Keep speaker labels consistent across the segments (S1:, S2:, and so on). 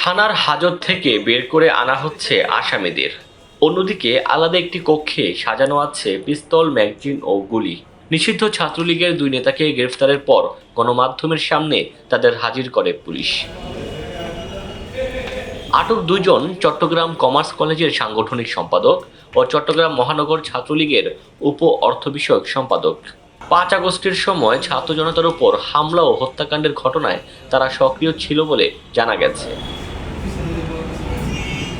S1: থানার হাজত থেকে বের করে আনা হচ্ছে আসামিদের। অন্যদিকে আলাদা একটি কক্ষে সাজানো আছে পিস্তল, ম্যাগজিন ও গুলি। নিষিদ্ধ ছাত্রলীগের দুই নেতাকে গ্রেফতারের পর গণমাধ্যমের সামনে তাদের হাজির করে পুলিশ। আটক দুইজন চট্টগ্রাম কমার্স কলেজের সাংগঠনিক সম্পাদক ও চট্টগ্রাম মহানগর ছাত্রলীগের উপ অর্থ বিষয়ক সম্পাদক। 5 আগস্টের সময় ছাত্র জনতার উপর হামলা ও হত্যাকাণ্ডের ঘটনায় তারা সক্রিয় ছিল বলে জানা গেছে।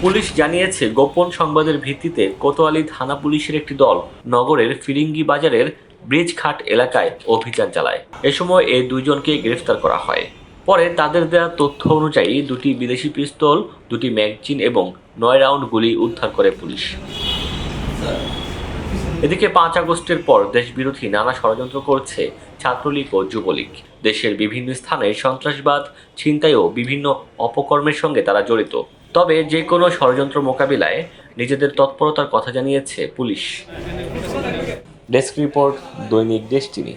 S1: পুলিশ জানিয়েছে, গোপন সংবাদের ভিত্তিতে কোতোয়ালি থানা পুলিশের একটি দল নগরের ফিরিঙ্গি বাজারের ব্রিজঘাট এলাকায় অভিযান চালায়। এ সময় এই দুইজনকে গ্রেফতার করা হয়। পরে তাদের দেওয়া তথ্য অনুযায়ী দুটি বিদেশি পিস্তল, দুটি ম্যাগজিন এবং 9 রাউন্ড গুলি উদ্ধার করে পুলিশ। এদিকে 5 আগস্টের পর দেশবিরোধী নানা ষড়যন্ত্র করছে ছাত্রলীগ ও যুবলীগ। দেশের বিভিন্ন স্থানে সন্ত্রাসবাদ, ছিনতাই ও বিভিন্ন অপকর্মের সঙ্গে তারা জড়িত। তবে যে কোনো ষড়যন্ত্র মোকাবিলায় নিজেদের তৎপরতার কথা জানিয়েছে পুলিশ। ডেস্ক রিপোর্ট, দৈনিক দেশটিভি।